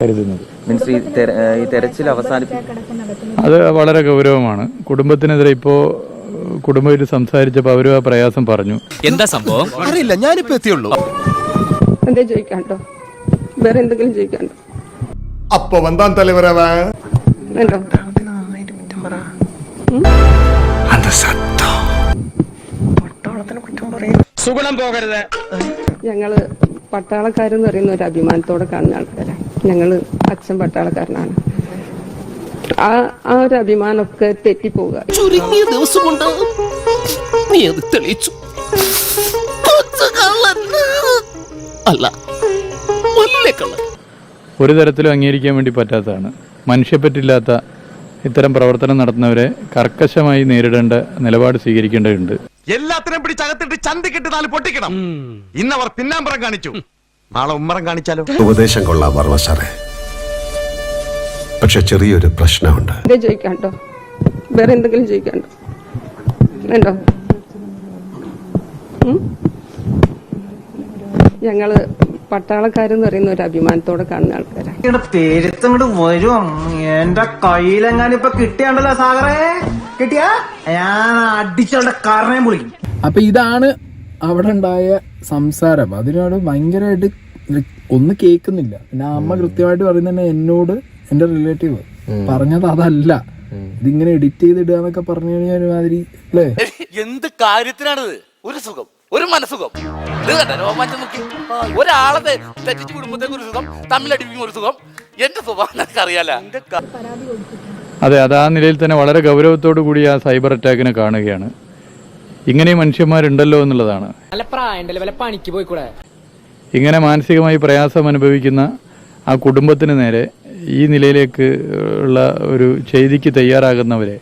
കരുതുന്നത്. ഈ തെരച്ചിൽ അത് വളരെ ഗൗരവമാണ്. കുടുംബത്തിനെതിരെ ഇപ്പോൾ കുടുംബമായിട്ട് സംസാരിച്ചപ്പോൾ അവരും ആ പ്രയാസം പറഞ്ഞു. എന്താ സംഭവം അറിയില്ല, ഞാനിപ്പോ എത്തിയുള്ളൂ. എന്തേ ചോദിക്കാണ്ടോ? വേറെ എന്തെങ്കിലും ചോദിക്കാണ്ടോ? അപ്പൊ വന്താൻ തലവരവ സുഗുണം പോകരുത്. ഞങ്ങള് പട്ടാളക്കാരെന്ന് പറയുന്ന ഒരു അഭിമാനത്തോടെ കാണുന്ന ആൾക്കാരാണ്. ഞങ്ങള് അച്ഛൻ പട്ടാളക്കാരനാണ്. ആ ഒരു അഭിമാനമൊക്കെ തെറ്റിപ്പോവുക. ചുരുങ്ങിയ ദിവസം കൊണ്ട് നീ അത് തെളിയിച്ചു. അല്ല, ഒരു തരത്തിലും അംഗീകരിക്കാൻ വേണ്ടി പറ്റാത്തതാണ്. മനുഷ്യപ്പറ്റില്ലാത്ത ഇത്തരം പ്രവർത്തനം നടത്തുന്നവരെ കർക്കശമായി നേരിടേണ്ട നിലപാട് സ്വീകരിക്കേണ്ടതുണ്ട്. എല്ലാത്തിനും പിടിച്ചകത്തിട്ട് ചന്തിക്കിട്ട് നാല് പൊട്ടിക്കണം. ഇന്നവർ പിന്നാമ്പറം കാണിച്ചു, നാളെ ഉമ്മറം കാണിച്ചാലോ? ഉപദേശം കൊള്ളാം വർമ്മ സാറേ, പക്ഷെ ചെറിയൊരു പ്രശ്നമുണ്ട്. എന്തേ ചോദിക്കാണ്ടോ? വേറെ എന്തെങ്കിലും ചോദിക്കാണ്ടോ? ഉണ്ടോ? ഞങ്ങള് പട്ടാളക്കാരെന്ന് പറയുന്ന ഒരു അഭിമാനത്തോടെ കാണുന്ന ആൾക്കാരാണ്. പേരുത്തങ്ങോട്ട് വരും. എന്റെ കയ്യിലെങ്ങാനും ഇപ്പൊ കിട്ടിയാണ്ടല്ലോ സാഗറേ, കിട്ടിയാ ഞാൻ അടിച്ചവളുടെ കാരണയും വിളിക്കും. അപ്പൊ ഇതാണ് അവിടെ ഉണ്ടായ സംസാരം. അതിനോട് ഭയങ്കരമായിട്ട് ഒന്നും കേൾക്കുന്നില്ല. പിന്നെ അമ്മ കൃത്യമായിട്ട് പറയുന്നത് എന്നോട് എന്റെ റിലേറ്റീവ് പറഞ്ഞത് അതല്ല, ഇതിങ്ങനെ എഡിറ്റ് ചെയ്തിടുക എന്നൊക്കെ പറഞ്ഞു കഴിഞ്ഞാൽ ഒരുമാതിരി അല്ലേ. എന്ത് കാര്യത്തിനാണിത്? ഒരു സുഖം, ഒരു മനസുഖം. ഇത് കണ്ട രോമാഞ്ചം നോക്കി. ഒരാളെ തെറ്റിച്ച് കുടുംബത്തേക്ക് ഒരു സുഖം, തമ്മിലടിപ്പിക്കും ഒരു സുഖം. എന്റെ സ്വഭാവം എനിക്ക് അറിയാലോ. അതെ, അത് ആ നിലയിൽ തന്നെ വളരെ ഗൗരവത്തോടു കൂടി ആ സൈബർ അറ്റാക്കിനെ കാണുകയാണ്. ഇങ്ങനെ മനുഷ്യന്മാരുണ്ടല്ലോ എന്നുള്ളതാണ്. ഇങ്ങനെ മാനസികമായി പ്രയാസം അനുഭവിക്കുന്ന ആ കുടുംബത്തിന് നേരെ ഈ നിലയിലേക്ക് ഉള്ള ഒരു ചെയ്തിക്ക് തയ്യാറാകുന്നവരെ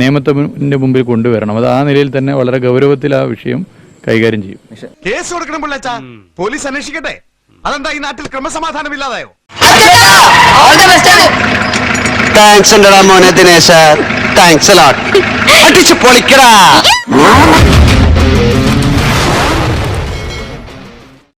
നിയമത്തിന്റെ മുമ്പിൽ കൊണ്ടുവരണം. അത് ആ നിലയിൽ തന്നെ വളരെ ഗൗരവത്തിൽ ആ വിഷയം കൈകാര്യം ചെയ്യും. കേസ് കൊടുക്കണം പിള്ളേച്ചാ, പോലീസ് അന്വേഷിക്കട്ടെ. അതെന്താ ഈ നാട്ടിൽ ക്രമസമാധാനം ഇല്ലാതായോ? താങ്ക്സ് മോനെ ദിനേശ, താങ്ക്സ് അടിച്ചു പൊളിക്കടാ.